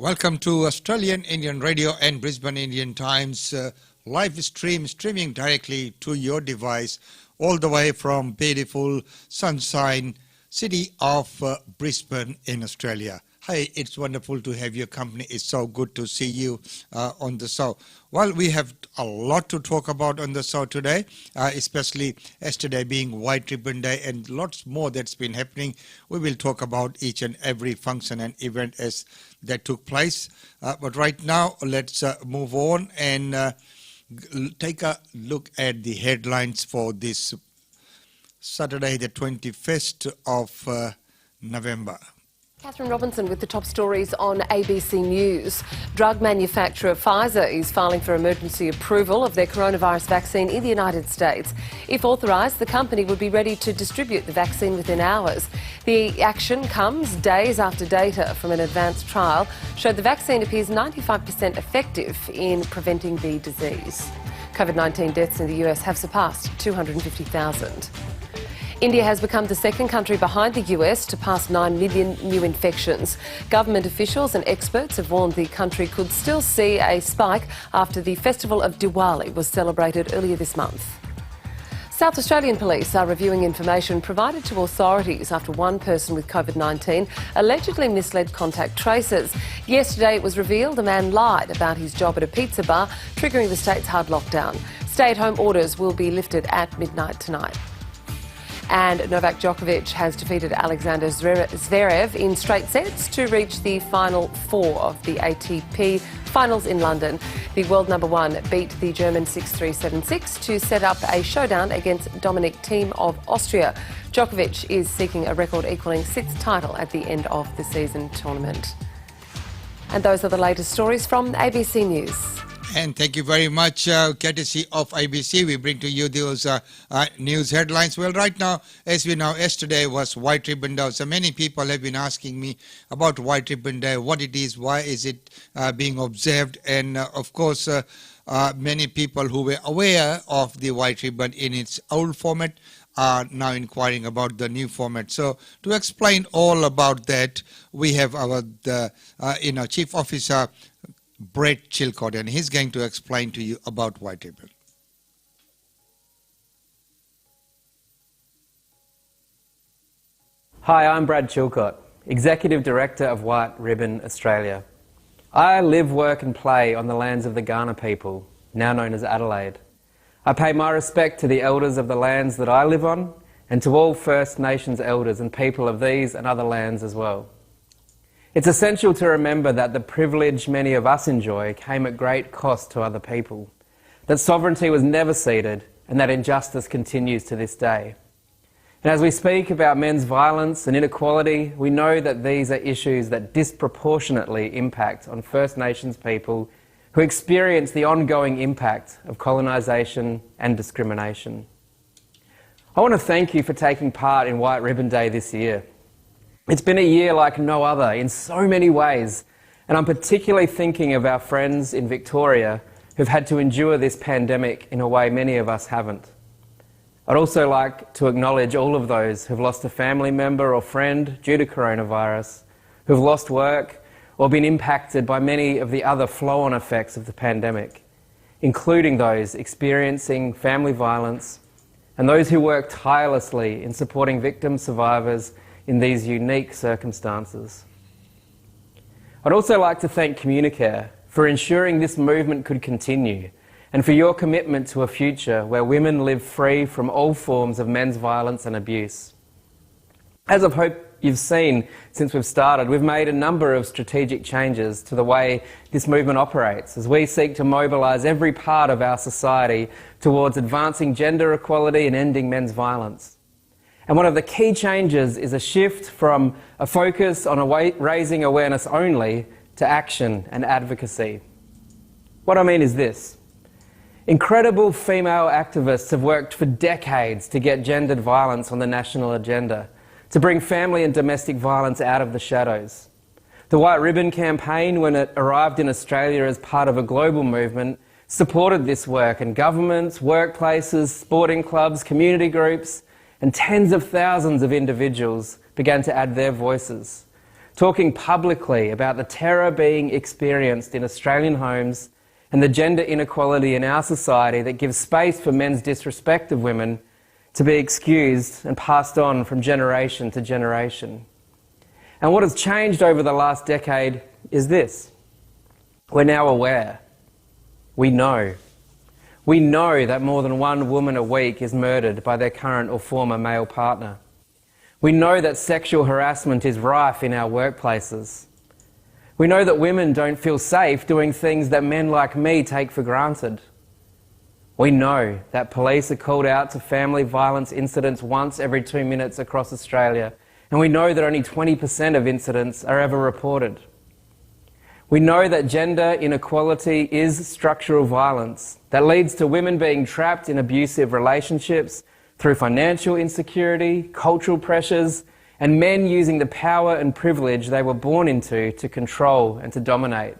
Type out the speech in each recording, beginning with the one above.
Welcome to Australian Indian Radio and Brisbane Indian Times live streaming directly to your device all the way from beautiful sunshine city of Brisbane in Australia. Hi, it's wonderful to have your company. It's so good to see you on the show. Well, we have a lot to talk about on the show today, especially yesterday being White Ribbon Day and lots more that's been happening. We will talk about each and every function and event as that took place. But right now, let's move on and take a look at the headlines for this Saturday, the 21st of November. Catherine Robinson with the top stories on ABC News. Drug manufacturer Pfizer is filing for emergency approval of their coronavirus vaccine in the United States. If authorised, the company would be ready to distribute the vaccine within hours. The action comes days after data from an advanced trial showed the vaccine appears 95% effective in preventing the disease. COVID-19 deaths in the US have surpassed 250,000. India has become the second country behind the US to pass 9 million new infections. Government officials and experts have warned the country could still see a spike after the festival of Diwali was celebrated earlier this month. South Australian police are reviewing information provided to authorities after one person with COVID-19 allegedly misled contact tracers. Yesterday it was revealed a man lied about his job at a pizza bar, triggering the state's hard lockdown. Stay-at-home orders will be lifted at midnight tonight. And Novak Djokovic has defeated Alexander Zverev in straight sets to reach the final four of the ATP finals in London. The world number one beat the German 6-3, 7-6 to set up a showdown against Dominic Thiem of Austria. Djokovic is seeking a record equalling sixth title at the end of the season tournament. And those are the latest stories from ABC News. And thank you very much, courtesy of ABC. We bring to you those news headlines. Well, right now, as we know, yesterday was White Ribbon Day. So many people have been asking me about White Ribbon Day, what it is, why is it being observed. And of course, many people who were aware of the White Ribbon in its old format are now inquiring about the new format. So to explain all about that, we have our Chief Officer, Brett Chilcott, and he's going to explain to you about White Ribbon. Hi, I'm Brad Chilcott, Executive Director of White Ribbon Australia. I live, work and play on the lands of the Kaurna people, now known as Adelaide. I pay my respect to the elders of the lands that I live on and to all First Nations elders and people of these and other lands as well. It's essential to remember that the privilege many of us enjoy came at great cost to other people, that sovereignty was never ceded, and that injustice continues to this day. And as we speak about men's violence and inequality, we know that these are issues that disproportionately impact on First Nations people who experience the ongoing impact of colonisation and discrimination. I want to thank you for taking part in White Ribbon Day this year. It's been a year like no other in so many ways, and I'm particularly thinking of our friends in Victoria who've had to endure this pandemic in a way many of us haven't. I'd also like to acknowledge all of those who've lost a family member or friend due to coronavirus, who've lost work or been impacted by many of the other flow-on effects of the pandemic, including those experiencing family violence and those who work tirelessly in supporting victim survivors in these unique circumstances. I'd also like to thank Communicare for ensuring this movement could continue and for your commitment to a future where women live free from all forms of men's violence and abuse. As I hope you've seen since we've started, we've made a number of strategic changes to the way this movement operates as we seek to mobilise every part of our society towards advancing gender equality and ending men's violence. And one of the key changes is a shift from a focus on raising awareness only to action and advocacy. What I mean is this. Incredible female activists have worked for decades to get gendered violence on the national agenda, to bring family and domestic violence out of the shadows. The White Ribbon campaign, when it arrived in Australia as part of a global movement, supported this work, and governments, workplaces, sporting clubs, community groups, and tens of thousands of individuals began to add their voices. talking publicly about the terror being experienced in Australian homes and the gender inequality in our society that gives space for men's disrespect of women to be excused and passed on from generation to generation. And what has changed over the last decade is this. We're now aware. We know. We know that more than one woman a week is murdered by their current or former male partner. We know that sexual harassment is rife in our workplaces. We know that women don't feel safe doing things that men like me take for granted. We know that police are called out to family violence incidents once every 2 minutes across Australia, and we know that only 20% of incidents are ever reported. We know that gender inequality is structural violence that leads to women being trapped in abusive relationships through financial insecurity, cultural pressures, and men using the power and privilege they were born into to control and to dominate.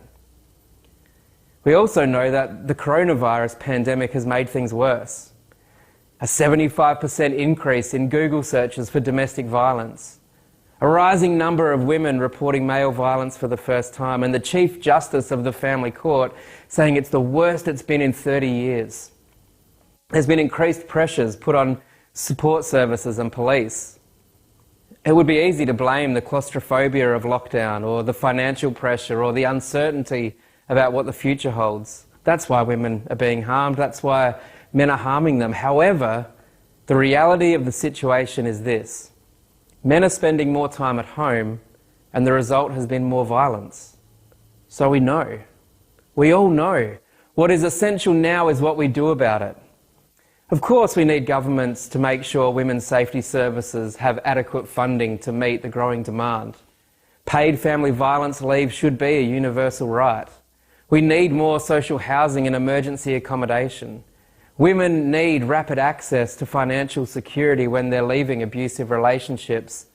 We also know that the coronavirus pandemic has made things worse. A 75% increase in Google searches for domestic violence, a rising number of women reporting male violence for the first time, and the Chief Justice of the Family Court saying it's the worst it's been in 30 years. There's been increased pressures put on support services and police. It would be easy to blame the claustrophobia of lockdown or the financial pressure or the uncertainty about what the future holds. That's why women are being harmed. That's why men are harming them. However, the reality of the situation is this. Men are spending more time at home, and the result has been more violence. So we know. We all know. What is essential now is what we do about it. Of course, we need governments to make sure women's safety services have adequate funding to meet the growing demand. Paid family violence leave should be a universal right. We need more social housing and emergency accommodation. Women need rapid access to financial security when they're leaving abusive relationships.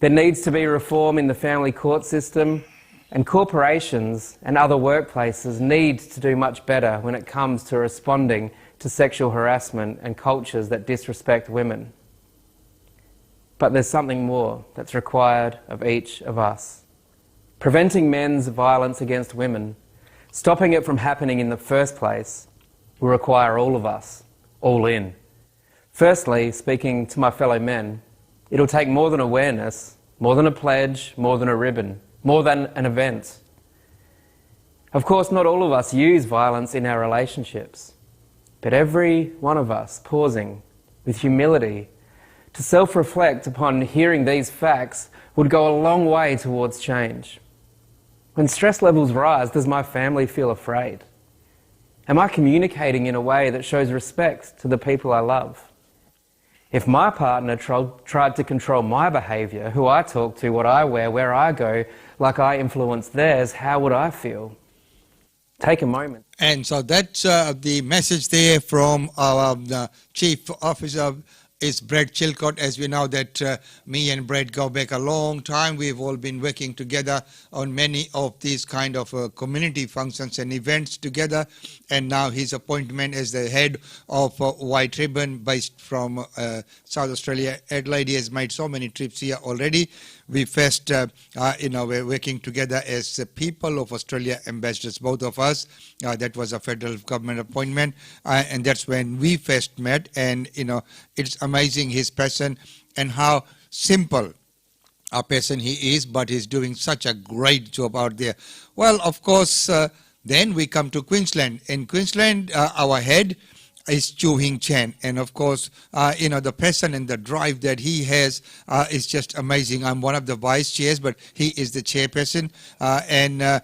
There needs to be reform in the family court system, and corporations and other workplaces need to do much better when it comes to responding to sexual harassment and cultures that disrespect women. But there's something more that's required of each of us. Preventing men's violence against women, stopping it from happening in the first place, will require all of us, all in. Firstly, speaking to my fellow men, it'll take more than awareness, more than a pledge, more than a ribbon, more than an event. Of course, not all of us use violence in our relationships, but every one of us pausing with humility to self-reflect upon hearing these facts would go a long way towards change. When stress levels rise, does my family feel afraid? Am I communicating in a way that shows respect to the people I love? If my partner tried to control my behaviour, who I talk to, what I wear, where I go, like I influence theirs, how would I feel? Take a moment. And so that's the message there from our Chief Officer is Brett Chilcott. As we know that me and Brett go back a long time. We've all been working together on many of these kind of community functions and events together. And now his appointment as the head of White Ribbon based from South Australia. Adelaide has made so many trips here already. We first, we're working together as People of Australia ambassadors, both of us. That was a federal government appointment, and that's when we first met. And it's amazing his passion and how simple a person he is, but he's doing such a great job out there. Well, of course, then we come to Queensland. In Queensland, our head is Chu Hing Chen, and of course, the passion and the drive that he has is just amazing. I'm one of the vice chairs, but he is the chairperson, and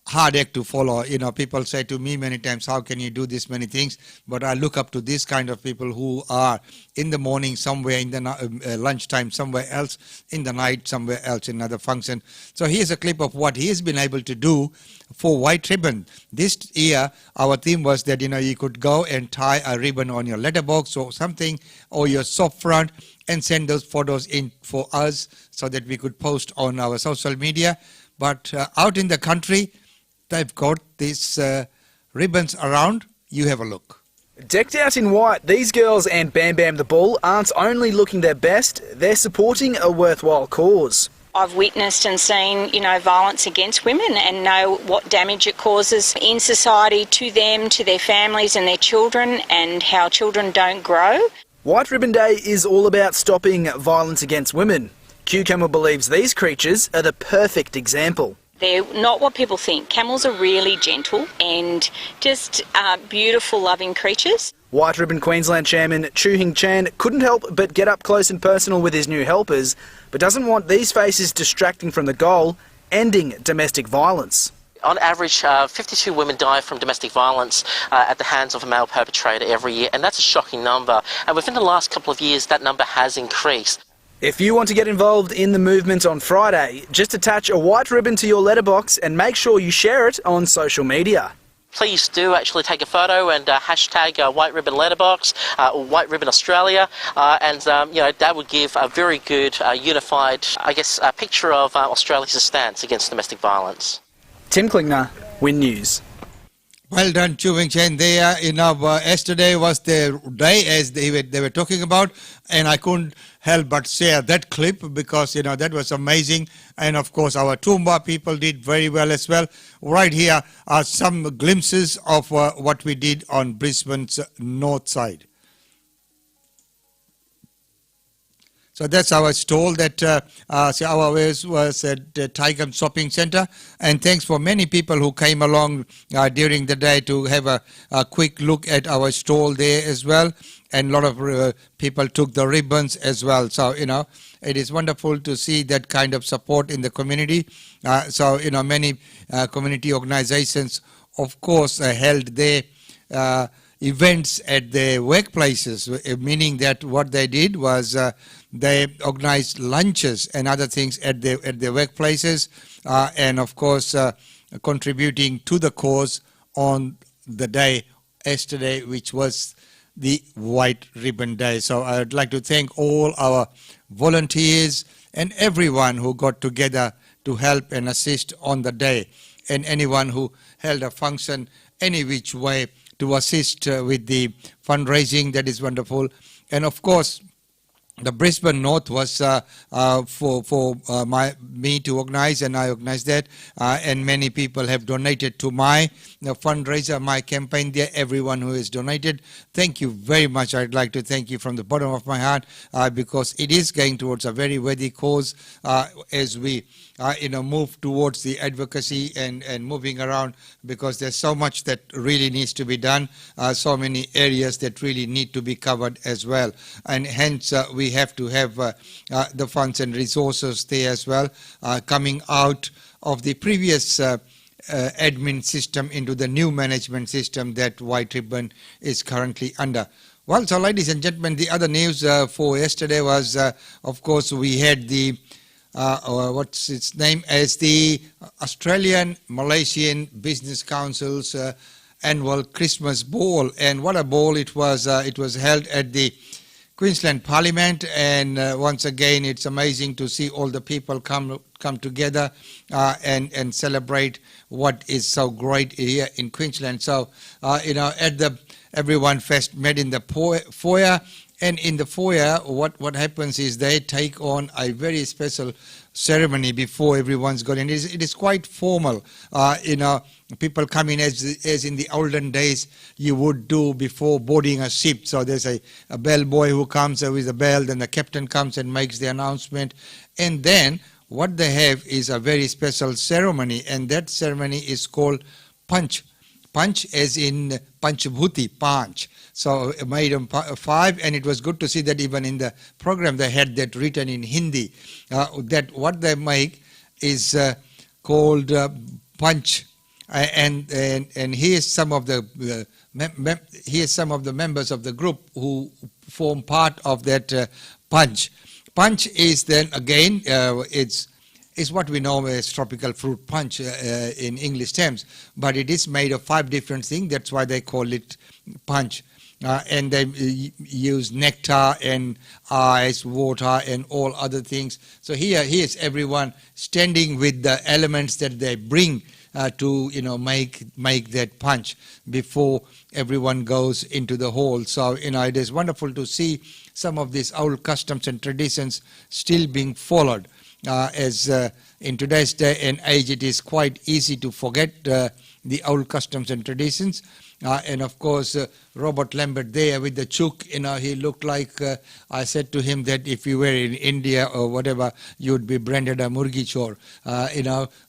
hard act to follow. People say to me many times, how can you do this many things? But I look up to this kind of people who are in the morning somewhere, in the lunchtime somewhere else, in the night somewhere else, in another function. So here's a clip of what he has been able to do for White Ribbon. This year, our theme was that, you could go and tie a ribbon on your letterbox or something, or your soft front, and send those photos in for us so that we could post on our social media. But out in the country, they've got these ribbons around. You have a look. Decked out in white, these girls and Bam Bam the Bull aren't only looking their best, they're supporting a worthwhile cause. I've witnessed and seen, violence against women and know what damage it causes in society to them, to their families and their children, and how children don't grow. White Ribbon Day is all about stopping violence against women. Q Camel believes these creatures are the perfect example. They're not what people think. Camels are really gentle and just beautiful, loving creatures. White Ribbon Queensland Chairman Chu Hing Chan couldn't help but get up close and personal with his new helpers, but doesn't want these faces distracting from the goal, ending domestic violence. On average, 52 women die from domestic violence at the hands of a male perpetrator every year, and that's a shocking number. And within the last couple of years, that number has increased. If you want to get involved in the movement on Friday, just attach a white ribbon to your letterbox and make sure you share it on social media. Please do actually take a photo and hashtag White Ribbon Letterbox or White Ribbon Australia, and that would give a very good, unified, picture of Australia's stance against domestic violence. Tim Klingner, Win News. Well done, Chu Hing Chan. Yesterday was the day as they were talking about, and I couldn't help but share that clip because, that was amazing. And, of course, our Toomba people did very well as well. Right here are some glimpses of what we did on Brisbane's north side. So that's our stall that our ways was at Tiger Shopping Centre, and thanks for many people who came along during the day to have a quick look at our stall there as well, and a lot of people took the ribbons as well. So it is wonderful to see that kind of support in the community. Many community organizations, of course, held their events at their workplaces, meaning that what they did was they organized lunches and other things at their workplaces, and of course contributing to the cause on the day yesterday, which was the White Ribbon Day. So I would like to thank all our volunteers and everyone who got together to help and assist on the day, and anyone who held a function any which way to assist with the fundraising. That is wonderful. And of course, the Brisbane North was for me to organize, and I organized that. And many people have donated to my fundraiser, my campaign there. Everyone who has donated, thank you very much. I'd like to thank you from the bottom of my heart because it is going towards a very worthy cause as we move towards the advocacy and moving around, because there's so much that really needs to be done, so many areas that really need to be covered as well, and hence we have to have the funds and resources there as well, coming out of the previous admin system into the new management system that White Ribbon is currently under. Well, so ladies and gentlemen, the other news for yesterday was, of course, we had the what's its name as the Australian Malaysian Business Council's annual Christmas Ball, and what a ball it was! It was held at the Queensland Parliament, and once again, it's amazing to see all the people come together and celebrate what is so great here in Queensland. So, at the everyone first met in the foyer. And in the foyer, what happens is they take on a very special ceremony before everyone's got in. It is quite formal. People come in as in the olden days you would do before boarding a ship. So there's a bellboy who comes with a bell, then the captain comes and makes the announcement. And then what they have is a very special ceremony, and that ceremony is called Punch. Punch as in Panchabhuti, Panch. So made them 5, and it was good to see that even in the program they had that written in Hindi. That what they make is called Punch, and here's some of the members of the group who form part of that Punch. Punch is then again is what we know as tropical fruit punch in English terms, but it is made of 5 different things. That's why they call it punch. And they use nectar and ice, water, and all other things. So here's everyone standing with the elements that they bring to make that punch before everyone goes into the hall. So it is wonderful to see some of these old customs and traditions still being followed. as in today's day and age it is quite easy to forget the old customs and traditions. And of course, Robert Lambert there with the chook, he looked like, I said to him that if you were in India or whatever, you'd be branded a murgi chor,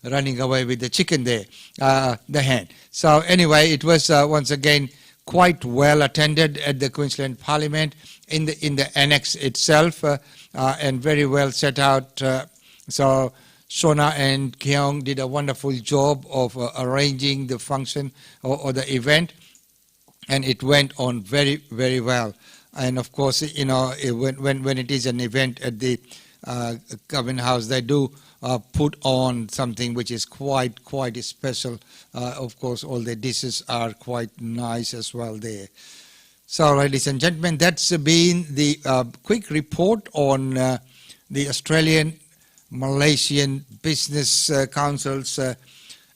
running away with the chicken there, the hen. So anyway, it was once again quite well attended at the Queensland Parliament in the annex itself, and very well set out. So Shona and Keong did a wonderful job of arranging the function or the event, and it went on very, very well. And of course, when it is an event at the Government House, they do put on something which is quite special. Of course, all the dishes are quite nice as well there. So, ladies and gentlemen, that's been the quick report on the Australian Malaysian Business Council's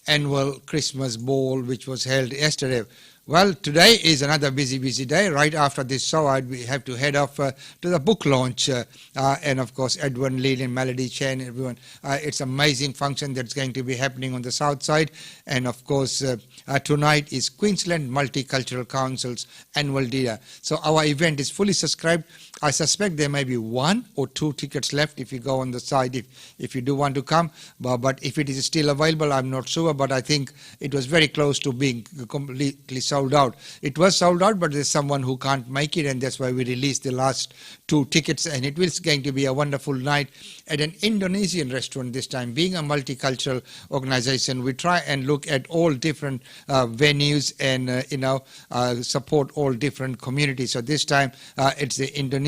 annual Christmas ball, which was held yesterday. Well, today is another busy day. Right after this show, we have to head off to the book launch. And of course, Edwin Lee and Melody Chen, everyone. It's an amazing function that's going to be happening on the south side. And of course, tonight is Queensland Multicultural Council's annual dinner. So our event is fully subscribed. I suspect there may be 1 or 2 tickets left if you go on the side, if you do want to come. But if it is still available, I'm not sure. But I think it was very close to being completely sold out. It was sold out, but there's someone who can't make it, and that's why we released the last 2 tickets. And it was going to be a wonderful night at an Indonesian restaurant this time. Being a multicultural organization, we try and look at all different venues and support all different communities. So this time it's the Indonesian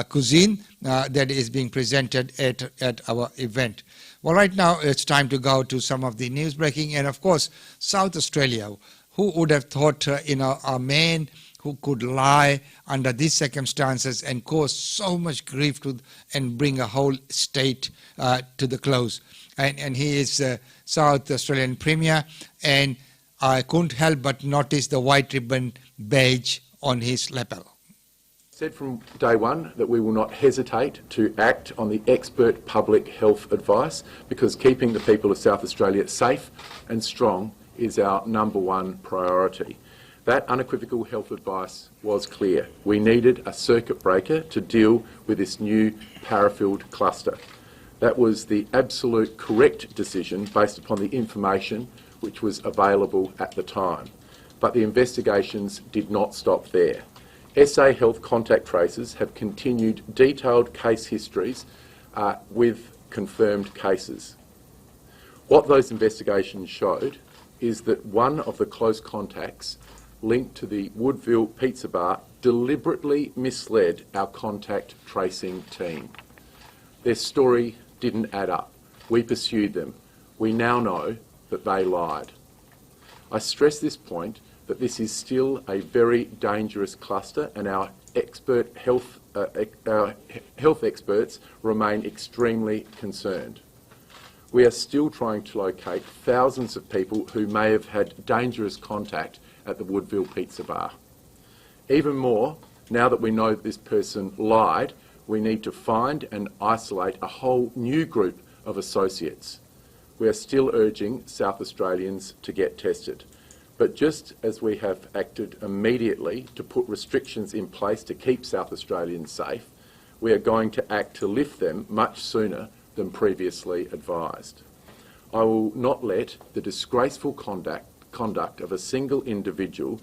cuisine that is being presented at our event. Well, right now it's time to go to some of the news breaking, and of course, South Australia. Who would have thought, a man who could lie under these circumstances and cause so much grief and bring a whole state to the close? And he is South Australian Premier, and I couldn't help but notice the white ribbon badge on his lapel. Said from day one that we will not hesitate to act on the expert public health advice, because keeping the people of South Australia safe and strong is our #1 priority. That unequivocal health advice was clear. We needed a circuit breaker to deal with this new parafield cluster. That was the absolute correct decision based upon the information which was available at the time. But the investigations did not stop there. SA Health contact tracers have continued detailed case histories with confirmed cases. What those investigations showed is that one of the close contacts linked to the Woodville Pizza Bar deliberately misled our contact tracing team. Their story didn't add up. We pursued them. We now know that they lied. I stress this point that this is still a very dangerous cluster, and our health experts remain extremely concerned. We are still trying to locate thousands of people who may have had dangerous contact at the Woodville Pizza Bar. Even more, now that we know that this person lied, we need to find and isolate a whole new group of associates. We are still urging South Australians to get tested. But just as we have acted immediately to put restrictions in place to keep South Australians safe, we are going to act to lift them much sooner than previously advised. I will not let the disgraceful conduct of a single individual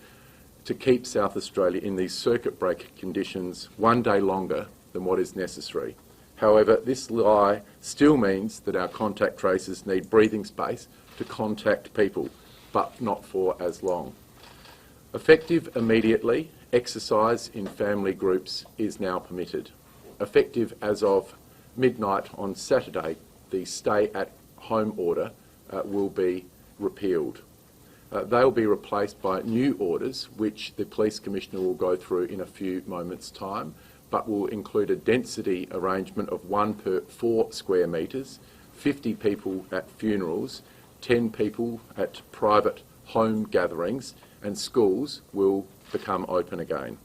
to keep South Australia in these circuit breaker conditions one day longer than what is necessary. However, this lie still means that our contact tracers need breathing space to contact people, but not for as long. Effective immediately, exercise in family groups is now permitted. Effective as of midnight on Saturday, the stay-at-home order will be repealed. They will be replaced by new orders, which the Police Commissioner will go through in a few moments' time, but will include a density arrangement of 1 per 4 square metres, 50 people at funerals, 10 people at private home gatherings, and schools will become open again.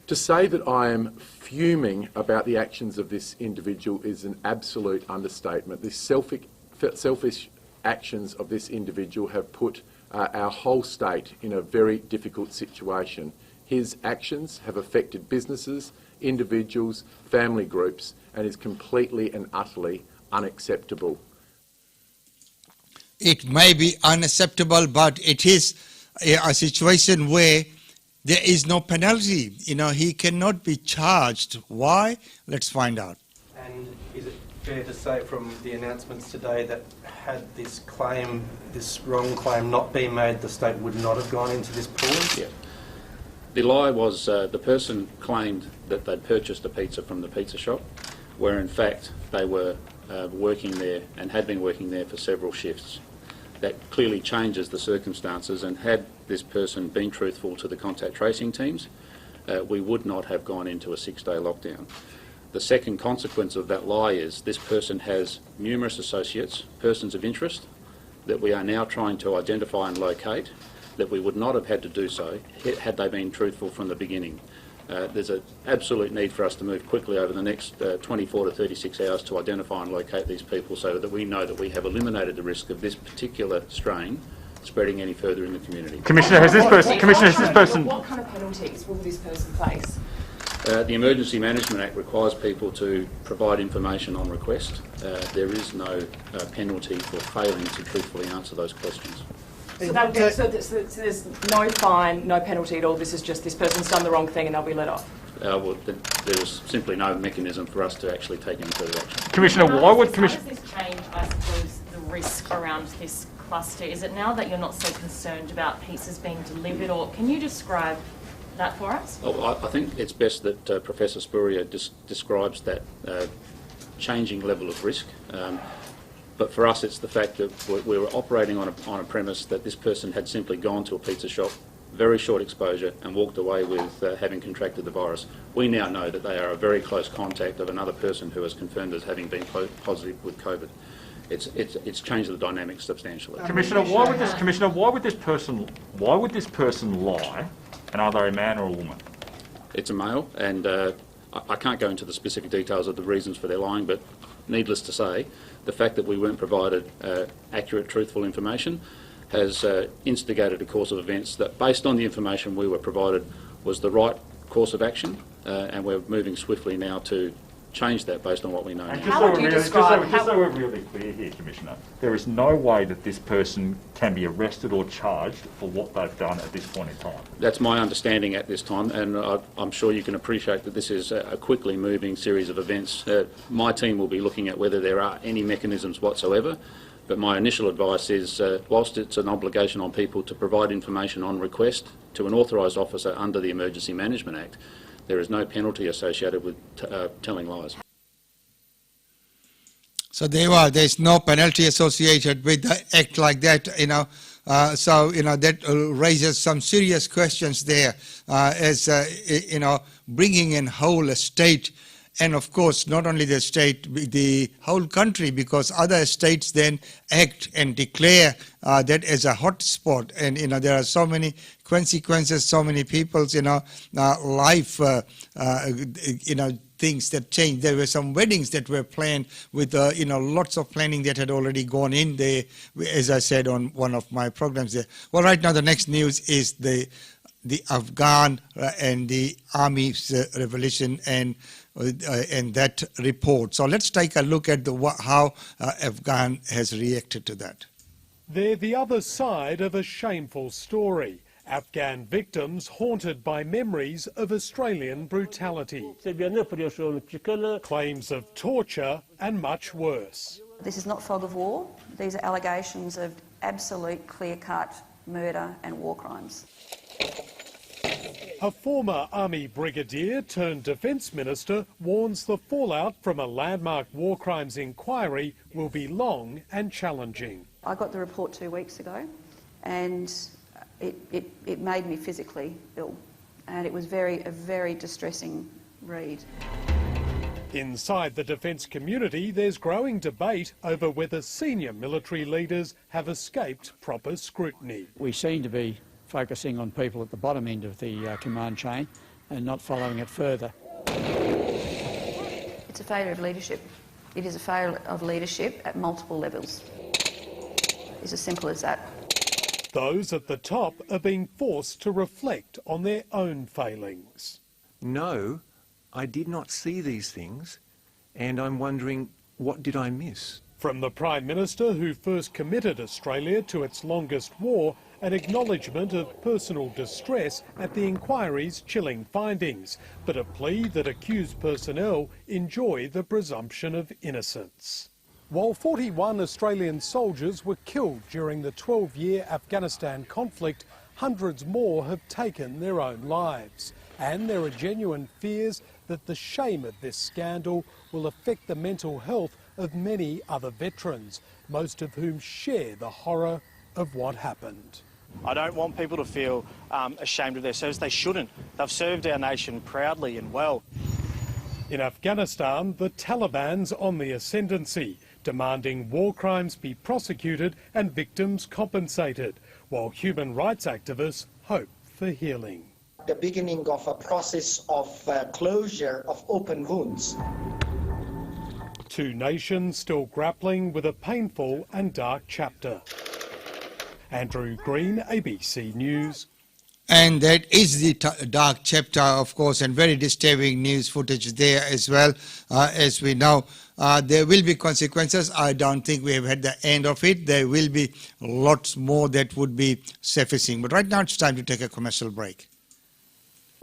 To say that I am fuming about the actions of this individual is an absolute understatement. The selfish actions of this individual have put our whole state in a very difficult situation. His actions have affected businesses, individuals, family groups, and is completely and utterly unacceptable. It may be unacceptable, but it is a situation where there is no penalty. He cannot be charged. Why? Let's find out. And is it fair to say from the announcements today that had this claim, this wrong claim not been made, the state would not have gone into this pool? Yeah. The lie was the person claimed that they'd purchased a pizza from the pizza shop, where in fact they were working there and had been working there for several shifts. That clearly changes the circumstances, and had this person been truthful to the contact tracing teams, we would not have gone into a 6-day lockdown. The second consequence of that lie is this person has numerous associates, persons of interest, that we are now trying to identify and locate, that we would not have had to do so had they been truthful from the beginning. There's an absolute need for us to move quickly over the next 24 to 36 hours to identify and locate these people so that we know that we have eliminated the risk of this particular strain spreading any further in the community. Commissioner, has this person... What kind of penalties will this person face? The Emergency Management Act requires people to provide information on request. There is no penalty for failing to truthfully answer those questions. So there's no fine, no penalty at all. This is just this person's done the wrong thing and they'll be let off. Well, there is simply no mechanism for us to actually take any further action. Commissioner, why would How does this change, I suppose, the risk around this cluster? Is it now that you're not so concerned about pizzas being delivered, or can you describe that for us? Well, I think it's best that Professor Spurrier describes that changing level of risk. But for us, it's the fact that we were operating on a premise that this person had simply gone to a pizza shop, very short exposure, and walked away with having contracted the virus. We now know that they are a very close contact of another person who is confirmed as having been positive with COVID. It's changed the dynamics substantially. Commissioner, why would this person lie, and are they a man or a woman? It's a male, and I can't go into the specific details of the reasons for their lying, but needless to say, the fact that we weren't provided accurate, truthful information has instigated a course of events that, based on the information we were provided, was the right course of action, and we're moving swiftly now to change that based on what we know And now. just so we're really clear here, Commissioner, there is no way that this person can be arrested or charged for what they've done at this point in time. That's my understanding at this time, and I'm sure you can appreciate that this is a quickly moving series of events. My team will be looking at whether there are any mechanisms whatsoever, but my initial advice is, whilst it's an obligation on people to provide information on request to an authorised officer under the Emergency Management Act, there is no penalty associated with telling lies. So there's no penalty associated with an act like that, that raises some serious questions there, bringing in whole state, and of course not only the state, the whole country, because other states then act and declare that as a hot spot, and there are so many consequences, so many people's life things that change. There were some weddings that were planned with lots of planning that had already gone in there, as I said on one of my programs there. Well, right now the next news is the Afghan and the Army's revolution and that report. So let's take a look at how Afghan has reacted to that. They're the other side of a shameful story. Afghan victims haunted by memories of Australian brutality, claims of torture and much worse. This is not fog of war. These are allegations of absolute clear-cut murder and war crimes. A former Army brigadier turned Defence Minister warns the fallout from a landmark war crimes inquiry will be long and challenging. I got the report 2 weeks ago and it made me physically ill, and it was a very distressing read. Inside the defence community, there's growing debate over whether senior military leaders have escaped proper scrutiny. We seem to be focusing on people at the bottom end of the command chain and not following it further. It's a failure of leadership. It is a failure of leadership at multiple levels. It's as simple as that. Those at the top are being forced to reflect on their own failings. No, I did not see these things, and I'm wondering, what did I miss? From the Prime Minister who first committed Australia to its longest war, an acknowledgement of personal distress at the inquiry's chilling findings, but a plea that accused personnel enjoy the presumption of innocence. While 41 Australian soldiers were killed during the 12-year Afghanistan conflict, hundreds more have taken their own lives. And there are genuine fears that the shame of this scandal will affect the mental health of many other veterans, most of whom share the horror of what happened. I don't want people to feel ashamed of their service. They shouldn't. They've served our nation proudly and well. In Afghanistan, the Taliban's on the ascendancy, demanding war crimes be prosecuted and victims compensated, while human rights activists hope for healing. The beginning of a process of closure of open wounds. Two nations still grappling with a painful and dark chapter. Andrew Green, ABC News. And that is the dark chapter, of course, and very disturbing news footage there as well. As we know, there will be consequences. I don't think we have had the end of it. There will be lots more that would be surfacing. But right now it's time to take a commercial break.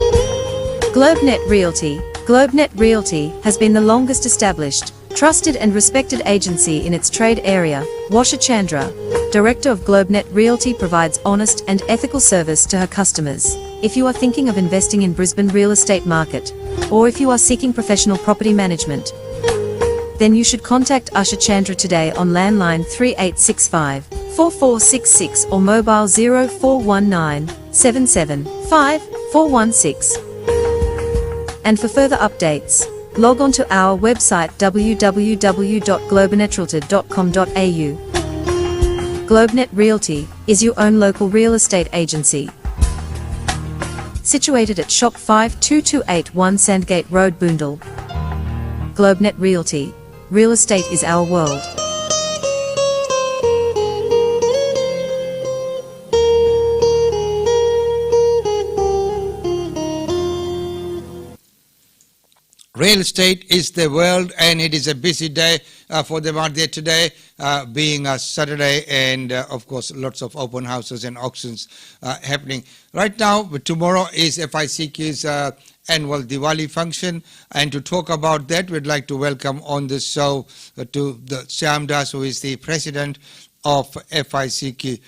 GlobeNet Realty. GlobeNet Realty has been the longest established, trusted and respected agency in its trade area. Washa Chandra, Director of GlobeNet Realty, provides honest and ethical service to her customers. If you are thinking of investing in Brisbane real estate market, or if you are seeking professional property management, then you should contact Usha Chandra today on landline 3865 4466 or mobile 0419 775 416. And for further updates, log on to our website www.globenetralted.com.au. GlobeNet Realty is your own local real estate agency. Situated at Shop 52281 Sandgate Road, Boondall. GlobeNet Realty. Real estate is our world. Real estate is the world, and it is a busy day for them out there today, being a Saturday, and of course lots of open houses and auctions happening. Right now, tomorrow is FICQ's annual Diwali function, and to talk about that, we'd like to welcome on the show to the Shyam Das, who is the president of FICQ.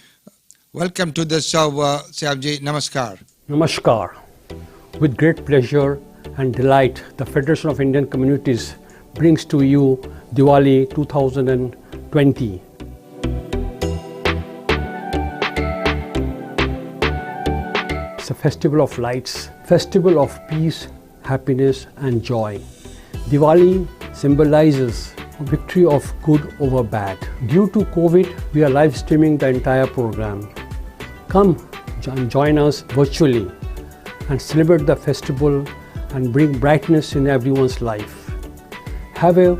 Welcome to the show, Shyamji. Namaskar. Namaskar. With great pleasure and delight, the Federation of Indian Communities brings to you Diwali 2020. It's a festival of lights, festival of peace, happiness and joy. Diwali symbolizes a victory of good over bad. Due to COVID, we are live streaming the entire program. Come and join us virtually and celebrate the festival and bring brightness in everyone's life. Have a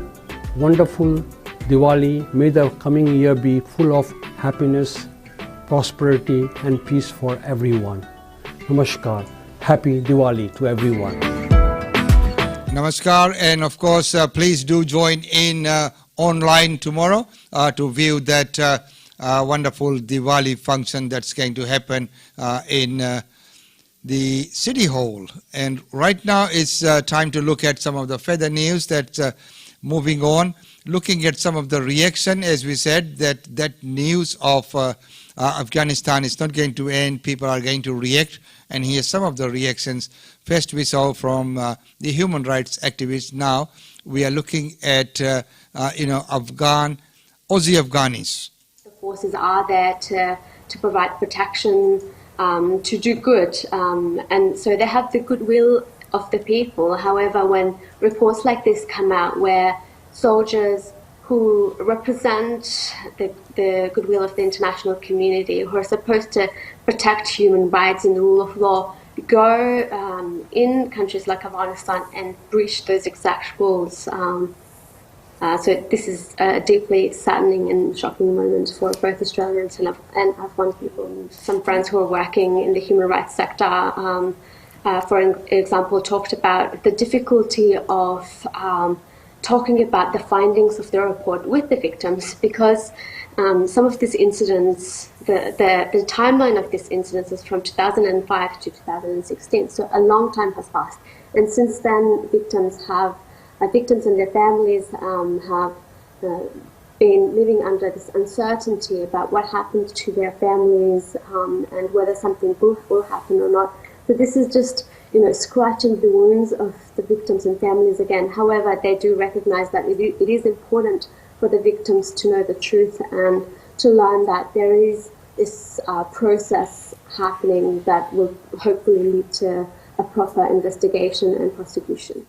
wonderful Diwali. May the coming year be full of happiness, prosperity and peace for everyone. Namaskar. Happy Diwali to everyone. Namaskar, and of course please do join in online tomorrow to view that wonderful Diwali function that's going to happen in the City Hall. And right now it's time to look at some of the further news that's moving on, looking at some of the reaction. As we said, that news of Afghanistan is not going to end. People are going to react, and here's some of the reactions. First we saw from the human rights activists. Now we are looking at Aussie Afghanis. The forces are there to provide protection, to do good, and so they have the goodwill of the people. However, when reports like this come out where soldiers who represent the goodwill of the international community, who are supposed to protect human rights and the rule of law, go in countries like Afghanistan and breach those exact rules. So this is a deeply saddening and shocking moment for both Australians and Afghan people. Some friends who are working in the human rights sector, for example, talked about the difficulty of talking about the findings of the report with the victims, because some of these incidents, the timeline of these incidents is from 2005 to 2016, so a long time has passed. And since then, victims and their families have been living under this uncertainty about what happened to their families and whether something will happen or not. So this is just, scratching the wounds of the victims and families again. However, they do recognize that it is important for the victims to know the truth and to learn that there is this process happening that will hopefully lead to a proper investigation and prosecution.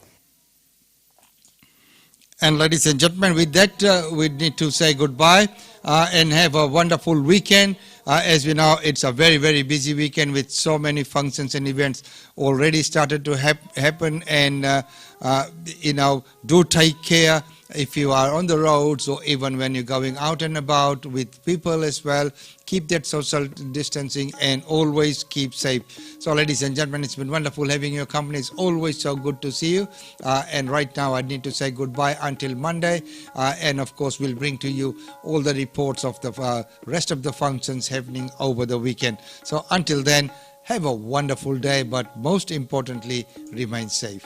And ladies and gentlemen, with that, we need to say goodbye and have a wonderful weekend. As we know, it's a very, very busy weekend with so many functions and events already started to happen. And, do take care if you are on the roads or even when you're going out and about with people as well. Keep that social distancing and always keep safe. So ladies and gentlemen, it's been wonderful having your company. It's always so good to see you. And right now I need to say goodbye until Monday. And of course, we'll bring to you all the reports of the rest of the functions happening over the weekend. So until then, have a wonderful day, but most importantly, remain safe.